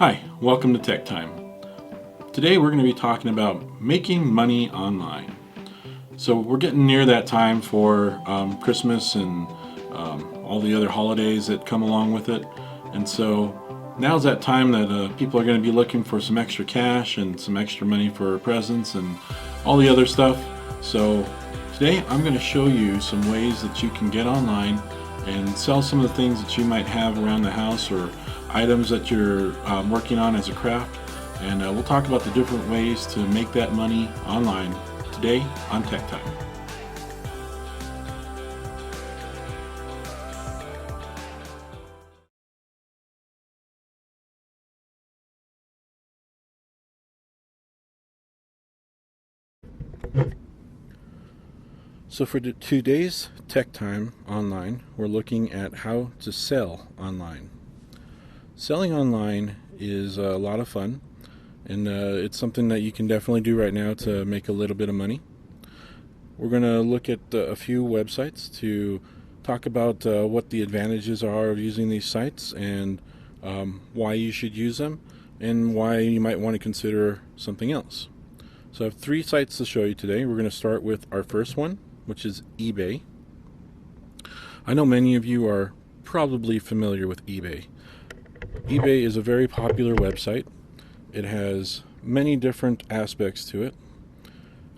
Hi, welcome to Tech Time. Today we're going to be talking about making money online. So we're getting near that time for Christmas and all the other holidays that come along with it. And so now's that time that people are going to be looking for some extra cash and some extra money for presents and all the other stuff. So today I'm going to show you some ways that you can get online and sell some of the things that you might have around the house or items that you're working on as a craft. And we'll talk about the different ways to make that money online today on Tech Time. So for today's Tech Time online, we're looking at how to sell online. Selling online is a lot of fun, and it's something that you can definitely do right now to make a little bit of money. We're going to look at a few websites to talk about what the advantages are of using these sites and why you should use them and why you might want to consider something else. So I have 3 sites to show you today. We're going to start with our first one, which is eBay. I know many of you are probably familiar with eBay. eBay is a very popular website. It has many different aspects to it.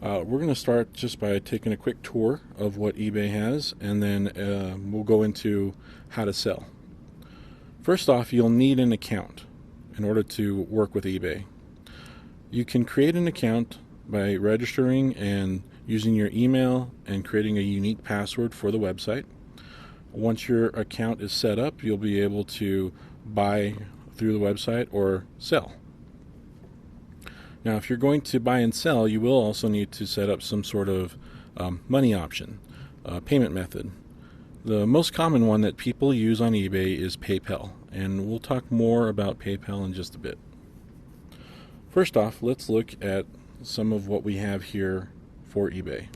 We're going to start just by taking a quick tour of what eBay has, and then we'll go into how to sell. First off, you'll need an account in order to work with eBay. You can create an account by registering and using your email and creating a unique password for the website. Once your account is set up, you'll be able to buy through the website or sell. Now, if you're going to buy and sell, you will also need to set up some sort of money option, payment method. The most common one that people use on eBay is PayPal, and we'll talk more about PayPal in just a bit. First off, let's look at some of what we have here for eBay.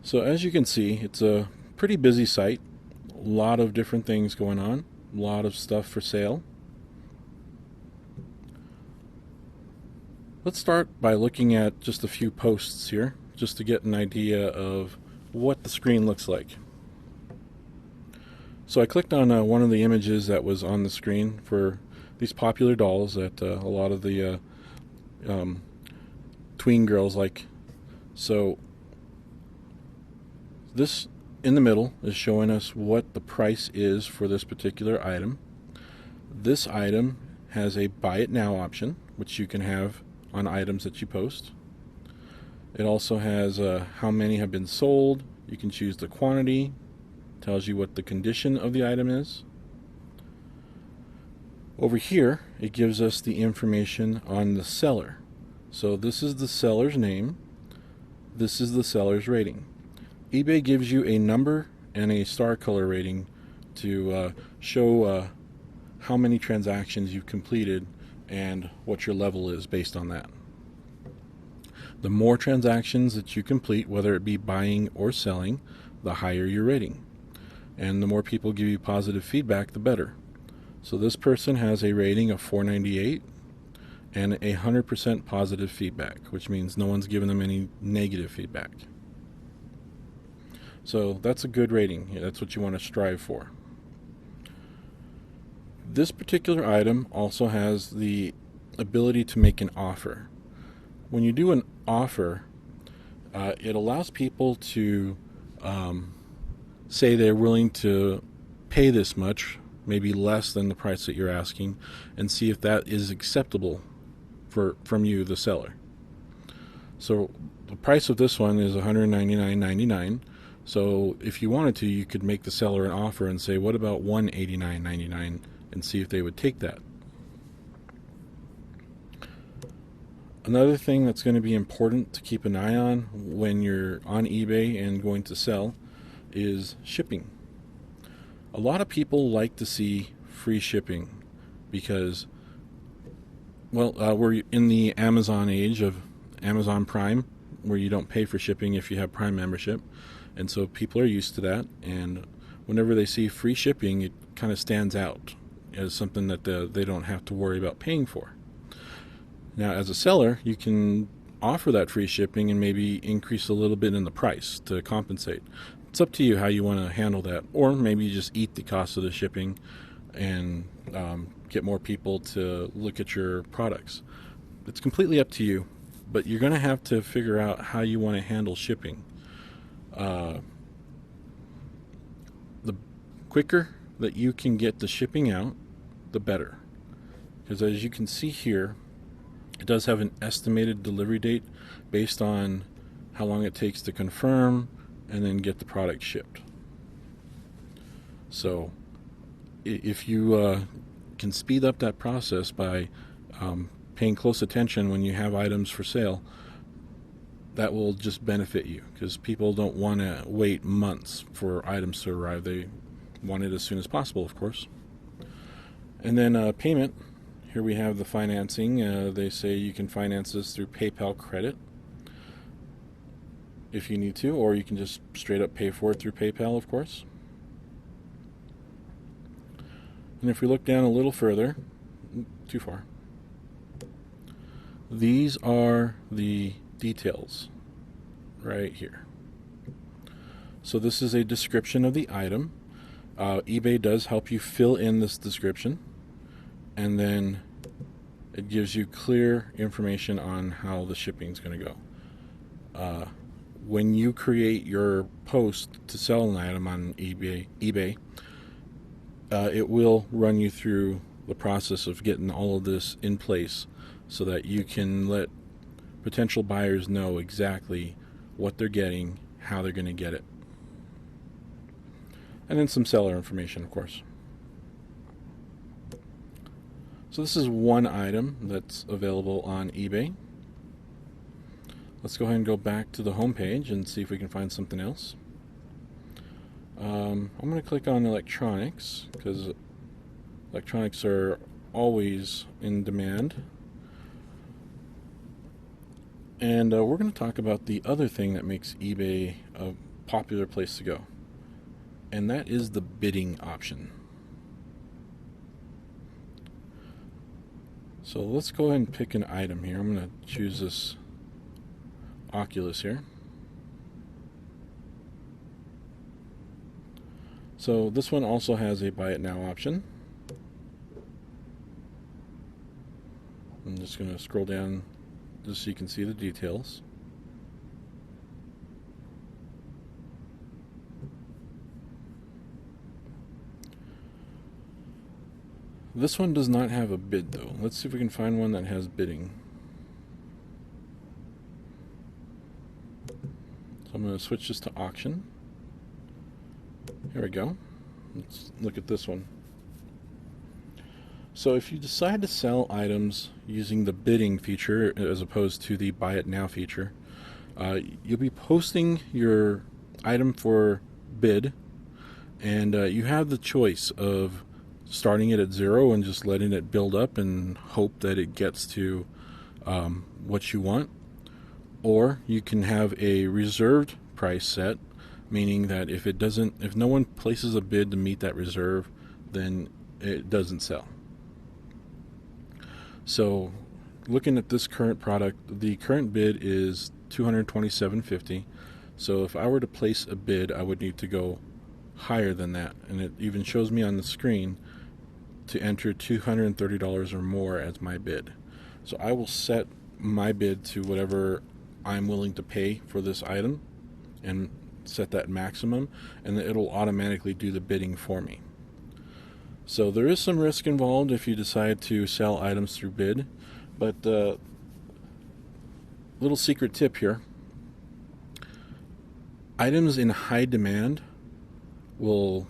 So as you can see, it's a pretty busy site. A lot of different things going on, a lot of stuff for sale. Let's start by looking at just a few posts here, just to get an idea of what the screen looks like. So I clicked on one of the images that was on the screen for these popular dolls that a lot of the tween girls like. So this in the middle is showing us what the price is for this particular item. This item has a buy it now option, which you can have on items that you post. It also has how many have been sold. You can choose the quantity, tells you what the condition of the item is. Over here, it gives us the information on the seller. So this is the seller's name. This is the seller's rating. eBay gives you a number and a star color rating to show how many transactions you've completed and what your level is based on that. The more transactions that you complete, whether it be buying or selling, the higher your rating. And the more people give you positive feedback, the better. So this person has a rating of 498 and 100% positive feedback, which means no one's given them any negative feedback. So that's a good rating. That's what you want to strive for. This particular item also has the ability to make an offer. When you do an offer, it allows people to say they're willing to pay this much, maybe less than the price that you're asking, and see if that is acceptable from you, the seller. So the price of this one is $199.99. So if you wanted to, you could make the seller an offer and say, what about $189.99, and see if they would take that. Another thing that's going to be important to keep an eye on when you're on eBay and going to sell is shipping. A lot of people like to see free shipping because, well, we're in the Amazon age of Amazon Prime, where you don't pay for shipping if you have Prime membership. And so people are used to that, and whenever they see free shipping, it kind of stands out as something that they don't have to worry about paying for. Now, as a seller, you can offer that free shipping and maybe increase a little bit in the price to compensate. It's up to you how you want to handle that, or maybe you just eat the cost of the shipping and get more people to look at your products. It's completely up to you, but you're going to have to figure out how you want to handle shipping. The quicker that you can get the shipping out, the better. Because as you can see here, it does have an estimated delivery date based on how long it takes to confirm and then get the product shipped. So if you can speed up that process by paying close attention when you have items for sale, that will just benefit you, because people don't want to wait months for items to arrive. They want it as soon as possible, of course. And then payment. Here we have the financing. They say you can finance this through PayPal credit if you need to, or you can just straight up pay for it through PayPal, of course. And if we look down a little further, too far, these are the details right here. So this is a description of the item. eBay does help you fill in this description, and then it gives you clear information on how the shipping is going to go. When you create your post to sell an item on eBay, it will run you through the process of getting all of this in place so that you can let potential buyers know exactly what they're getting, how they're going to get it. And then some seller information, of course. So this is one item that's available on eBay. Let's go ahead and go back to the home page and see if we can find something else. I'm going to click on electronics, because electronics are always in demand. And we're going to talk about the other thing that makes eBay a popular place to go, and that is the bidding option. So let's go ahead and pick an item here. I'm going to choose this Oculus here. So this one also has a buy it now option. I'm just going to scroll down just so you can see the details. This one does not have a bid though. Let's see if we can find one that has bidding. So I'm going to switch this to auction. Here we go. Let's look at this one. So if you decide to sell items using the bidding feature as opposed to the buy it now feature, you'll be posting your item for bid, and you have the choice of starting it at 0 and just letting it build up and hope that it gets to what you want, or you can have a reserved price set, meaning that if no one places a bid to meet that reserve, then it doesn't sell. So looking at this current product, the current bid is $227.50. So if I were to place a bid, I would need to go higher than that, and it even shows me on the screen to enter $230 or more as my bid. So I will set my bid to whatever I'm willing to pay for this item and set that maximum, and then it'll automatically do the bidding for me. So there is some risk involved if you decide to sell items through bid, but little secret tip here: items in high demand will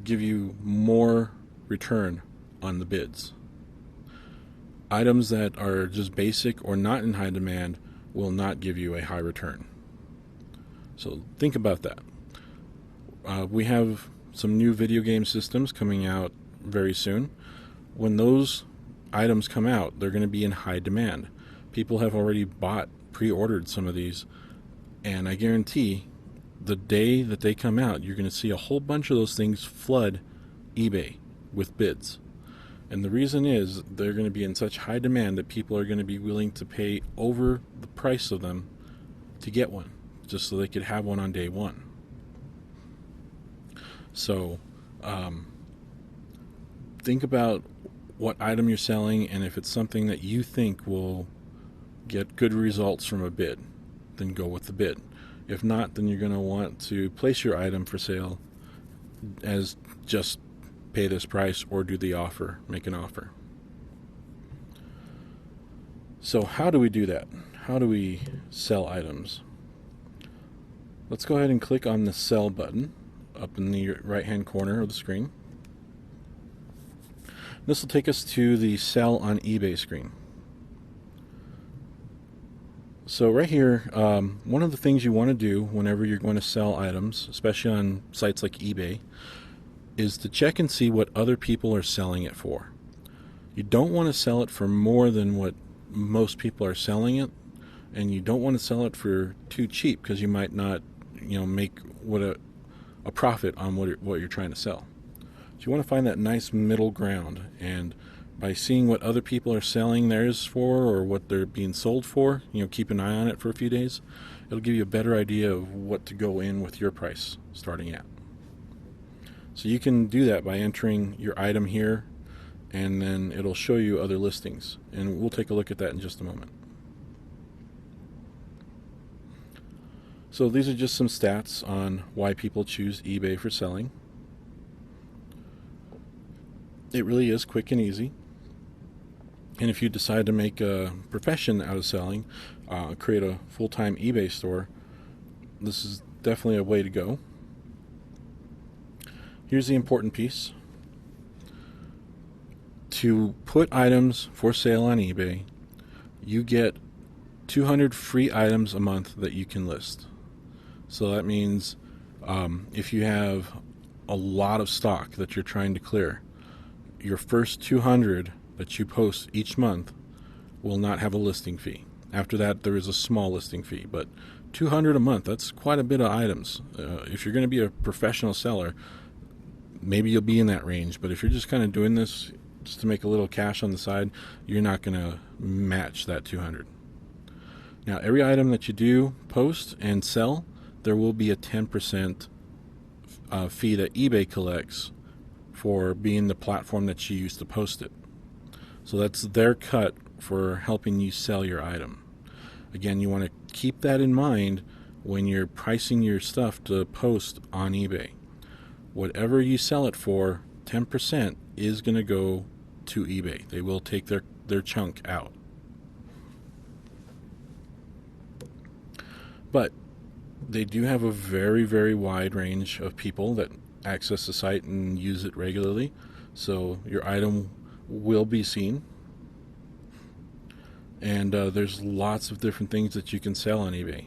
give you more return on the bids. Items that are just basic or not in high demand will not give you a high return. So think about that. We have some new video game systems coming out very soon. When those items come out, they're going to be in high demand. People have already pre-ordered some of these, and I guarantee the day that they come out, you're going to see a whole bunch of those things flood eBay with bids. And the reason is they're going to be in such high demand that people are going to be willing to pay over the price of them to get one, just so they could have one on day one. So think about what item you're selling, and if it's something that you think will get good results from a bid, then go with the bid. If not, then you're going to want to place your item for sale as just pay this price or do the offer, make an offer. So how do we do that? How do we sell items? Let's go ahead and click on the sell button up in the right hand corner of the screen. This will take us to the sell on eBay screen. So right here, one of the things you want to do whenever you're going to sell items, especially on sites like eBay, is to check and see what other people are selling it for. You don't want to sell it for more than what most people are selling it, and you don't want to sell it for too cheap because you might not, make a profit on what you're trying to sell. So you want to find that nice middle ground, and by seeing what other people are selling theirs for or what they're being sold for, keep an eye on it for a few days. It'll give you a better idea of what to go in with your price starting at. So you can do that by entering your item here, and then it'll show you other listings, and we'll take a look at that in just a moment. So these are just some stats on why people choose eBay for selling. It really is quick and easy. And if you decide to make a profession out of selling, create a full-time eBay store, this is definitely a way to go. Here's the important piece. To put items for sale on eBay, you get 200 free items a month that you can list. So that means if you have a lot of stock that you're trying to clear, your first 200 that you post each month will not have a listing fee. After that, there is a small listing fee, but 200 a month, that's quite a bit of items. If you're going to be a professional seller, maybe you'll be in that range, but if you're just kind of doing this just to make a little cash on the side, you're not going to match that 200. Now, every item that you do post and sell, there will be a 10% fee that eBay collects for being the platform that you use to post it. So that's their cut for helping you sell your item. Again, you want to keep that in mind when you're pricing your stuff to post on eBay. Whatever you sell it for, 10% is going to go to eBay. They will take their chunk out. But they do have a very, very wide range of people that access the site and use it regularly. So your item will be seen. And there's lots of different things that you can sell on eBay.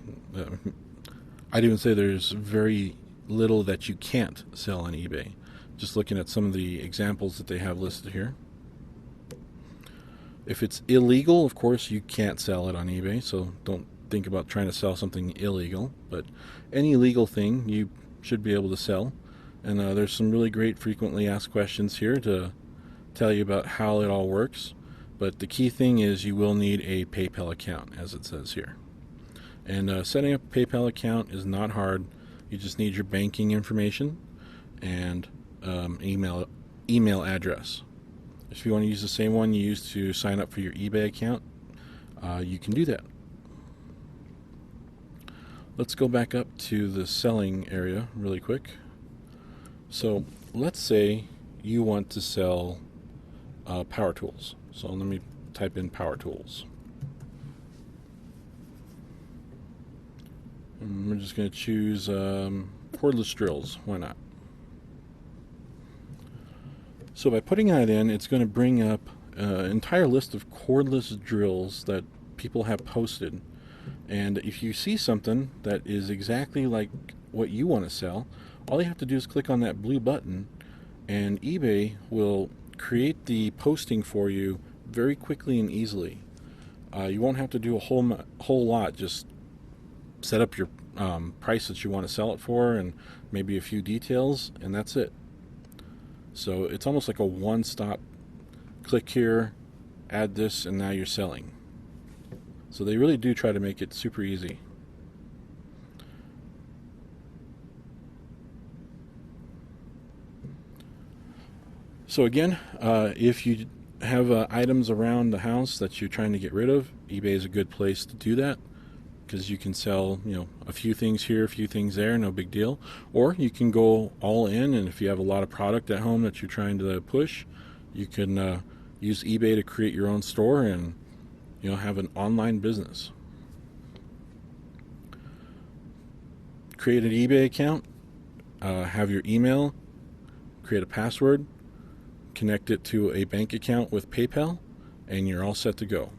I'd even say there's very little that you can't sell on eBay. Just looking at some of the examples that they have listed here. If it's illegal, of course, you can't sell it on eBay, so don't think about trying to sell something illegal. But any legal thing you should be able to sell. And there's some really great frequently asked questions here to tell you about how it all works. But the key thing is you will need a PayPal account, as it says here. And setting up a PayPal account is not hard. You just need your banking information and email address. If you want to use the same one you used to sign up for your eBay account, you can do that. Let's go back up to the selling area really quick. So let's say you want to sell power tools. So let me type in power tools. And we're just going to choose cordless drills. Why not? So by putting that in, it's going to bring up an entire list of cordless drills that people have posted. And if you see something that is exactly like what you want to sell, all you have to do is click on that blue button, and eBay will create the posting for you very quickly and easily. You won't have to do a whole lot, just set up your price that you want to sell it for, and maybe a few details, and that's it. So it's almost like a one-stop, click here, add this, and now you're selling. So they really do try to make it super easy. So again, if you have items around the house that you're trying to get rid of, eBay is a good place to do that, because you can sell, a few things here, a few things there, no big deal. Or you can go all in, and if you have a lot of product at home that you're trying to push, you can use eBay to create your own store and have an online business. Create an eBay account, have your email, create a password, connect it to a bank account with PayPal, and you're all set to go.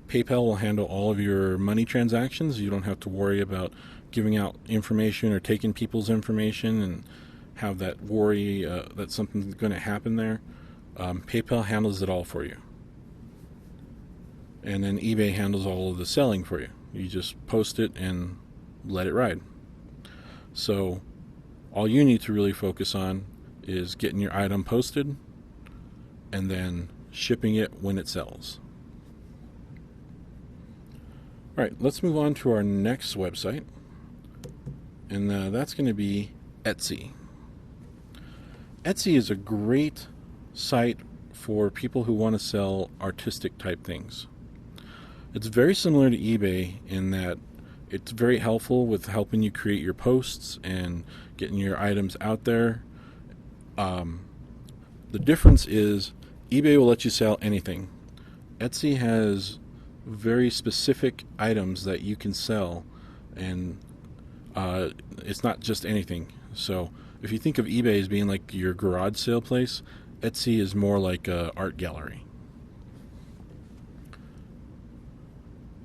PayPal will handle all of your money transactions. You don't have to worry about giving out information or taking people's information and have that worry that something's going to happen there. PayPal handles it all for you. And then eBay handles all of the selling for you. You just post it and let it ride. So all you need to really focus on is getting your item posted and then shipping it when it sells. All right, let's move on to our next website, and that's going to be Etsy. Etsy is a great site for people who want to sell artistic type things. It's very similar to eBay in that it's very helpful with helping you create your posts and getting your items out there. The difference is eBay will let you sell anything. Etsy has very specific items that you can sell, and it's not just anything. So if you think of eBay as being like your garage sale place, Etsy is more like an art gallery.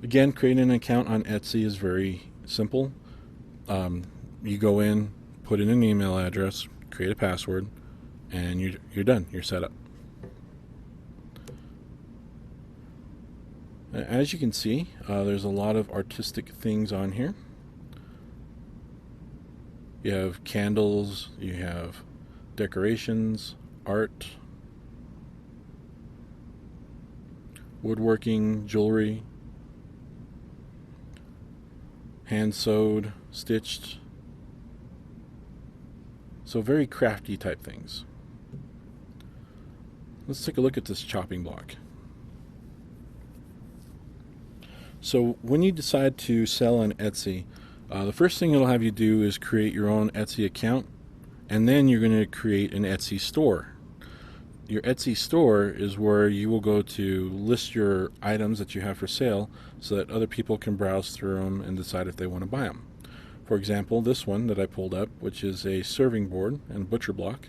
Again, creating an account on Etsy is very simple. You go in, put in an email address, create a password, and you're done. You're set up. As you can see, there's a lot of artistic things on here. You have candles, you have decorations, art, woodworking, jewelry, hand sewed, stitched. So very crafty type things. Let's take a look at this chopping block. So when you decide to sell on Etsy, the first thing it'll have you do is create your own Etsy account, and then you're going to create an Etsy store. Your Etsy store is where you will go to list your items that you have for sale so that other people can browse through them and decide if they want to buy them. For example, this one that I pulled up, which is a serving board and butcher block.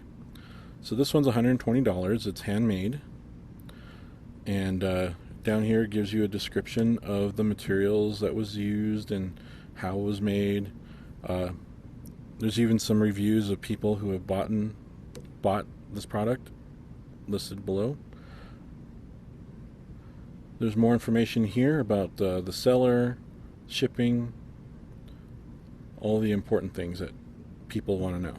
So this one's $120. It's handmade. And down here it gives you a description of the materials that was used and how it was made. There's even some reviews of people who have bought this product listed below. There's more information here about the seller, shipping, all the important things that people want to know.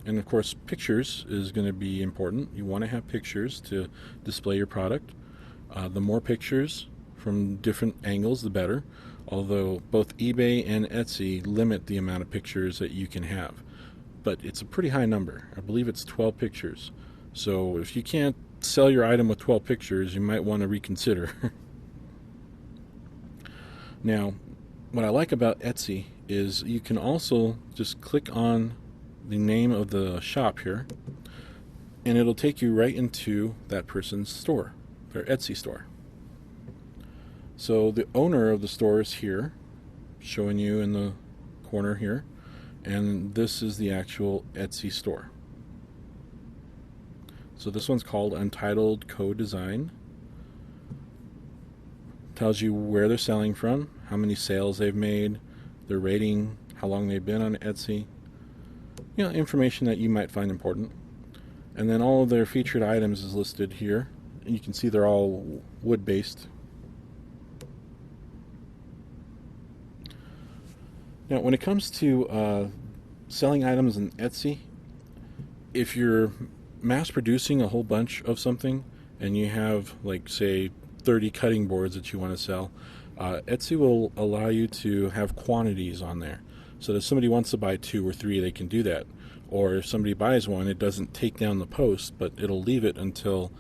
And of course, pictures is going to be important. You want to have pictures to display your product. The more pictures from different angles, the better. Although both eBay and Etsy limit the amount of pictures that you can have. But it's a pretty high number. I believe it's 12 pictures. So if you can't sell your item with 12 pictures, you might want to reconsider. Now, what I like about Etsy is you can also just click on the name of the shop here, and it'll take you right into that person's store, their Etsy store. So the owner of the store is here, showing you in the corner here, and this is the actual Etsy store. So this one's called Untitled Co-Design. Tells you where they're selling from, how many sales they've made, their rating, how long they've been on Etsy. Information that you might find important. And then all of their featured items is listed here. And you can see they're all wood-based. Now, when it comes to selling items on Etsy, if you're mass producing a whole bunch of something and you have, like, say, 30 cutting boards that you want to sell, Etsy will allow you to have quantities on there. So that if somebody wants to buy 2 or 3, they can do that. Or if somebody buys one, it doesn't take down the post, but it'll leave it until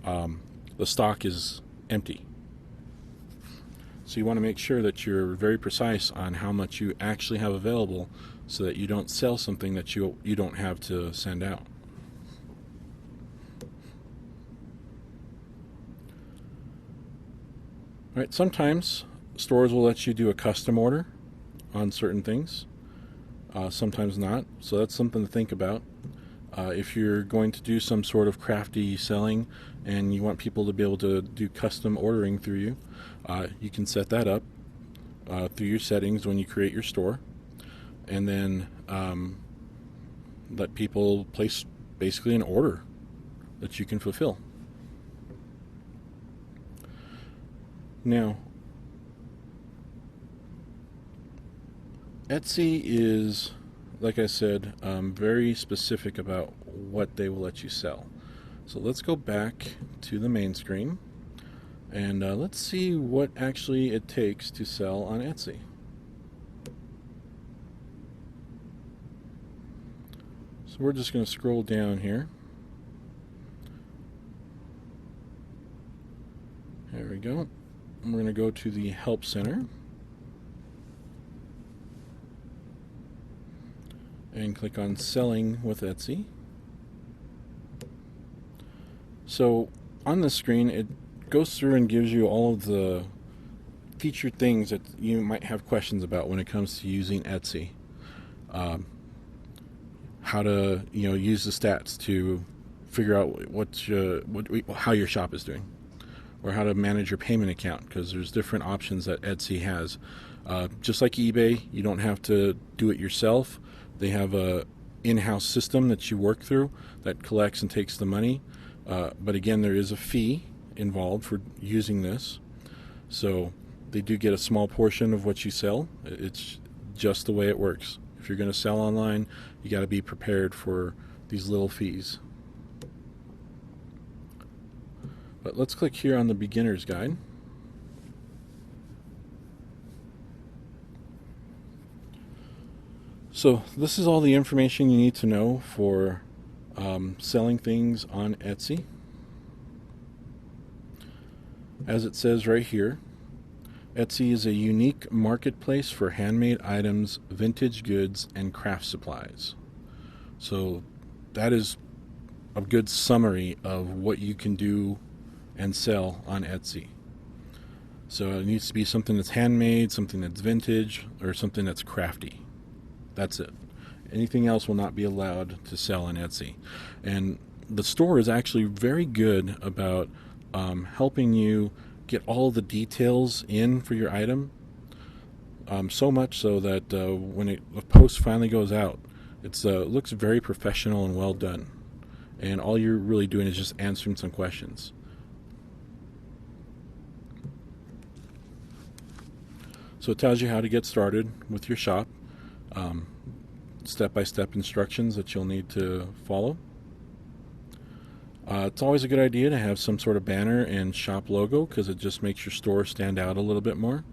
the stock is empty. So you want to make sure that you're very precise on how much you actually have available so that you don't sell something that you don't have to send out. All right, sometimes stores will let you do a custom order on certain things, sometimes not, so that's something to think about. If you're going to do some sort of crafty selling and you want people to be able to do custom ordering through you, you can set that up through your settings when you create your store, and then let people place basically an order that you can fulfill. Now, Etsy is, like I said, very specific about what they will let you sell. So let's go back to the main screen and let's see what actually it takes to sell on Etsy. So we're just going to scroll down here. There we go. And we're going to go to the Help Center and click on Selling with Etsy. So on the screen, it goes through and gives you all of the featured things that you might have questions about when it comes to using Etsy. How to use the stats to figure out how your shop is doing, or how to manage your payment account, because there's different options that Etsy has. Just like eBay, you don't have to do it yourself. They have a in-house system that you work through that collects and takes the money. But again, there is a fee involved for using this. So they do get a small portion of what you sell. It's just the way it works. If you're going to sell online, you got to be prepared for these little fees. But let's click here on the beginner's guide. So this is all the information you need to know for selling things on Etsy. As it says right here, Etsy is a unique marketplace for handmade items, vintage goods, and craft supplies. So that is a good summary of what you can do and sell on Etsy. So it needs to be something that's handmade, something that's vintage, or something that's crafty. That's it. Anything else will not be allowed to sell on Etsy. And the store is actually very good about helping you get all the details in for your item, so much so that when the post finally goes out, it looks very professional and well done. And all you're really doing is just answering some questions. So it tells you how to get started with your shop, step-by-step instructions that you'll need to follow. It's always a good idea to have some sort of banner and shop logo, because it just makes your store stand out a little bit more.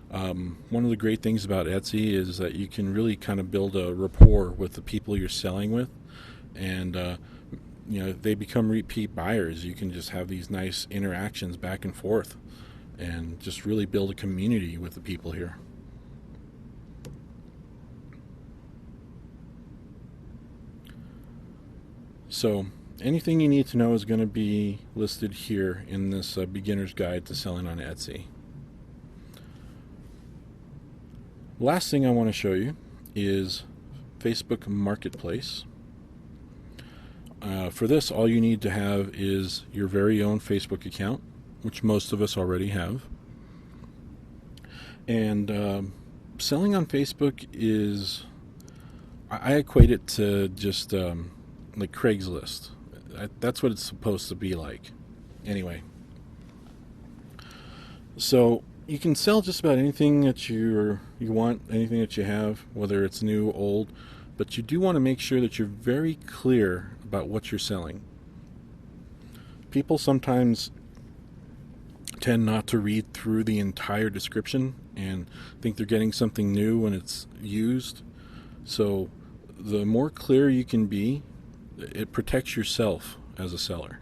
One of the great things about Etsy is that you can really kind of build a rapport with the people you're selling with, and they become repeat buyers. You can just have these nice interactions back and forth and just really build a community with the people here. So anything you need to know is going to be listed here in this beginner's guide to selling on Etsy. Last thing I want to show you is Facebook Marketplace. For this, all you need to have is your very own Facebook account, which most of us already have. And selling on Facebook is, I equate it to just like Craigslist. That's what it's supposed to be like. Anyway, so You can sell just about anything that you want, anything that you have, whether it's new or old, but you do want to make sure that you're very clear about what you're selling. People sometimes tend not to read through the entire description and think they're getting something new when it's used. So the more clear you can be, it protects yourself as a seller.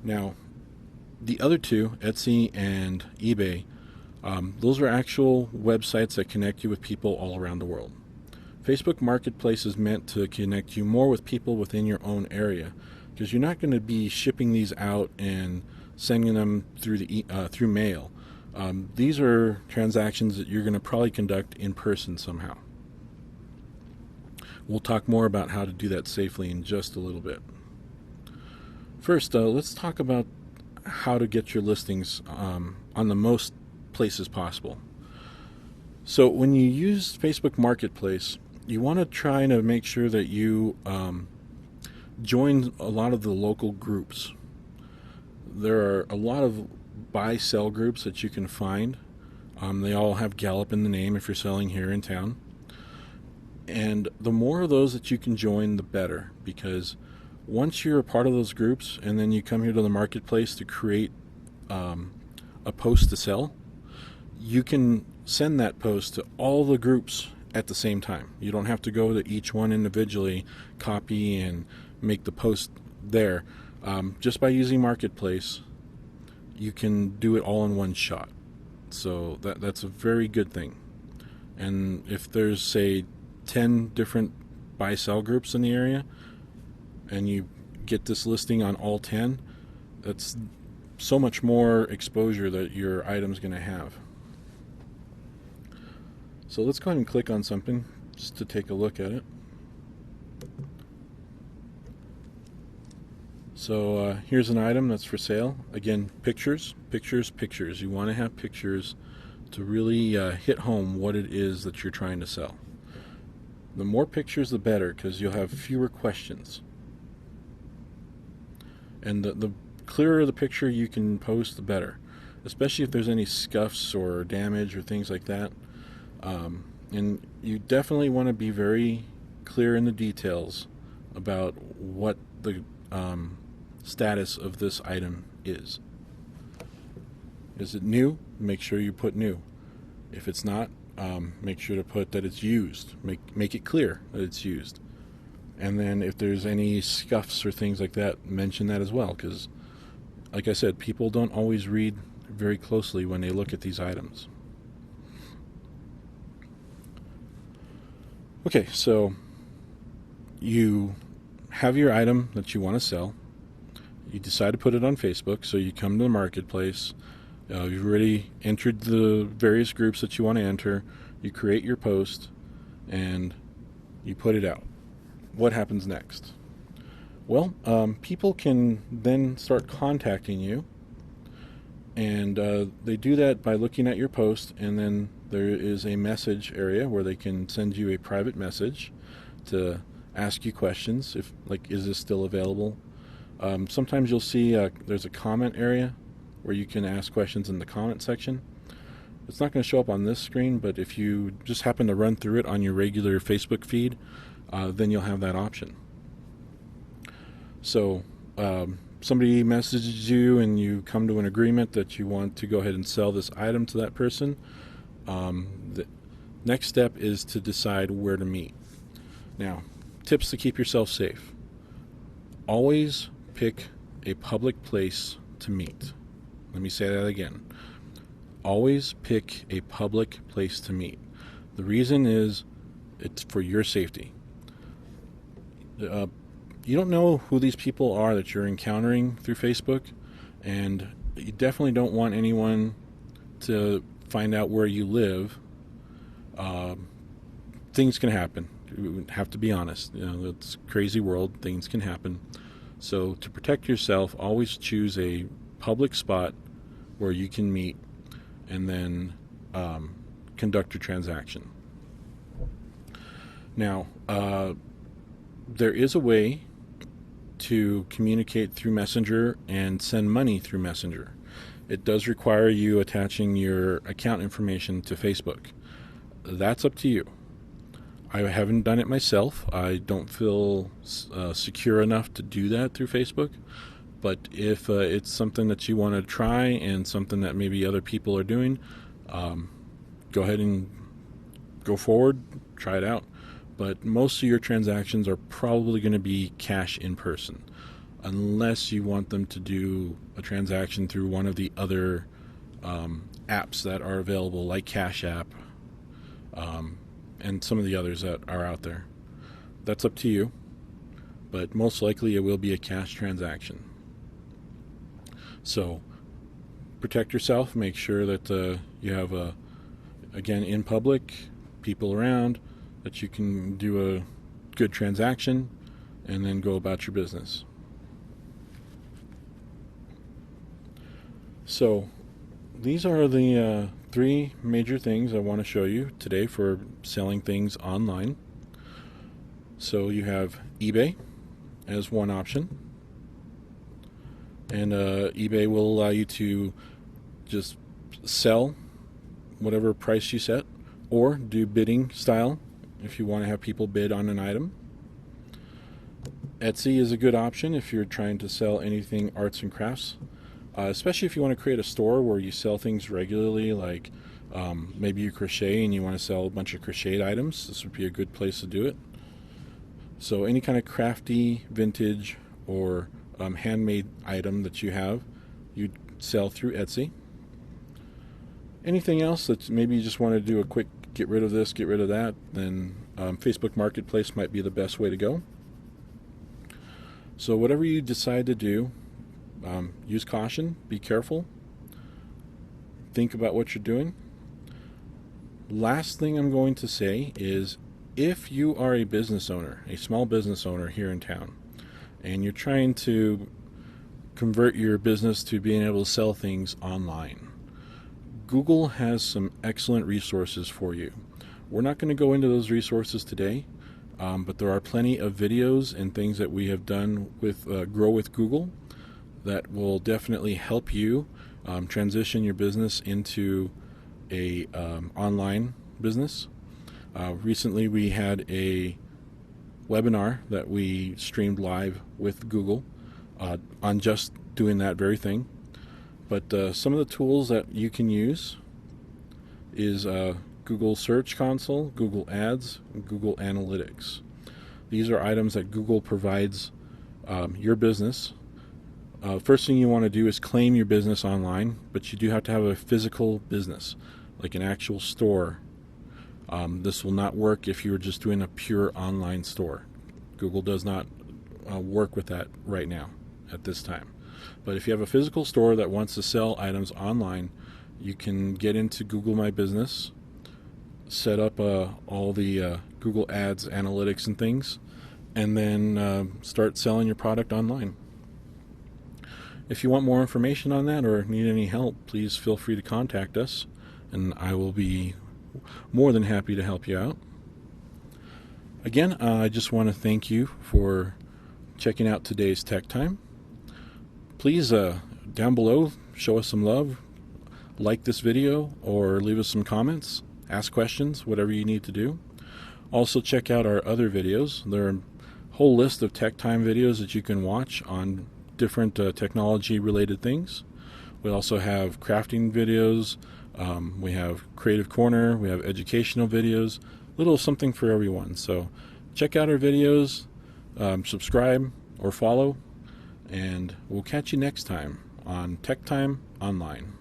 Now, the other two, Etsy and eBay, those are actual websites that connect you with people all around the world. Facebook Marketplace is meant to connect you more with people within your own area, because you're not going to be shipping these out and sending them through mail. These are transactions that you're going to probably conduct in person somehow. We'll talk more about how to do that safely in just a little bit. First, let's talk about how to get your listings on the most places possible. So when you use Facebook Marketplace, you want to try to make sure that you join a lot of the local groups. There are a lot of buy-sell groups that you can find. They all have Gallup in the name if you're selling here in town. And the more of those that you can join, the better, because once you're a part of those groups and then you come here to the marketplace to create a post to sell, you can send that post to all the groups at the same time. You don't have to go to each one individually, copy and make the post there. Just by using Marketplace, you can do it all in one shot. So that's a very good thing. And if there's, say, 10 different buy-sell groups in the area, and you get this listing on all 10, that's so much more exposure that your item's going to have. So let's go ahead and click on something just to take a look at it. So here's an item that's for sale. Again, pictures, pictures, pictures. You want to have pictures to really hit home what it is that you're trying to sell. The more pictures, the better, because you'll have fewer questions. And the clearer the picture you can post, the better, especially if there's any scuffs or damage or things like that. And you definitely want to be very clear in the details about what the status of this item is. Is it new? Make sure you put new. If it's not, make sure to put that it's used. Make it clear that it's used. And then if there's any scuffs or things like that, mention that as well, because like I said, people don't always read very closely when they look at these items. Okay, so you have your item that you want to sell. You decide to put it on Facebook, so you come to the marketplace. You've already entered the various groups that you want to enter. You create your post, and you put it out. What happens next? Well, people can then start contacting you, and they do that by looking at your post, and then there is a message area where they can send you a private message to ask you questions, if like, is this still available? Sometimes you'll see there's a comment area where you can ask questions in the comment section. It's not going to show up on this screen, but if you just happen to run through it on your regular Facebook feed, then you'll have that option. So somebody messages you and you come to an agreement that you want to go ahead and sell this item to that person. The next step is to decide where to meet. Now, tips to keep yourself safe. Always pick a public place to meet. Let me say that again. Always pick a public place to meet. The reason is it's for your safety. You don't know who these people are that you're encountering through Facebook, and you definitely don't want anyone to find out where you live. Things can happen. You have to be honest. You know, it's a crazy world. Things can happen. So to protect yourself, always choose a public spot where you can meet and then conduct your transaction. Now, there is a way to communicate through Messenger and send money through Messenger. It does require you attaching your account information to Facebook. That's up to you. I haven't done it myself. I don't feel secure enough to do that through Facebook. But if it's something that you want to try and something that maybe other people are doing, go ahead and go forward, try it out. But most of your transactions are probably going to be cash in person, unless you want them to do a transaction through one of the other apps that are available, like Cash App, and some of the others that are out there. That's up to you, but most likely it will be a cash transaction. So protect yourself. Make sure that you have, again, in public, people around, that you can do a good transaction and then go about your business. So these are the three major things I want to show you today for selling things online. So you have eBay as one option. And eBay will allow you to just sell whatever price you set, or do bidding style if you want to have people bid on an item. Etsy is a good option if you're trying to sell anything arts and crafts, especially if you want to create a store where you sell things regularly, like maybe you crochet and you want to sell a bunch of crocheted items. This would be a good place to do it. So any kind of crafty, vintage, or handmade item that you have, you'd sell through Etsy. Anything else that maybe you just want to do a quick get rid of this, get rid of that, then Facebook Marketplace might be the best way to go. So whatever you decide to do, use caution, be careful, think about what you're doing. Last thing I'm going to say is, if you are a business owner, a small business owner here in town, and you're trying to convert your business to being able to sell things online, Google has some excellent resources for you. We're not going to go into those resources today, but there are plenty of videos and things that we have done with Grow with Google that will definitely help you transition your business into a online business. Recently we had a webinar that we streamed live with Google on just doing that very thing. But some of the tools that you can use is Google Search Console, Google Ads, and Google Analytics. These are items that Google provides your business. First thing you want to do is claim your business online, but you do have to have a physical business, like an actual store. This will not work if you're just doing a pure online store. Google does not work with that right now at this time. But if you have a physical store that wants to sell items online, you can get into Google My Business, set up all the Google Ads, analytics, and things, and then start selling your product online. If you want more information on that or need any help, please feel free to contact us, and I will be more than happy to help you out. Again, I just want to thank you for checking out today's Tech Time. Please, down below, show us some love, like this video, or leave us some comments, ask questions, whatever you need to do. Also, check out our other videos. There are a whole list of Tech Time videos that you can watch on different technology-related things. We also have crafting videos. We have Creative Corner. We have educational videos. Little something for everyone. So check out our videos, subscribe or follow, and we'll catch you next time on Tech Time Online.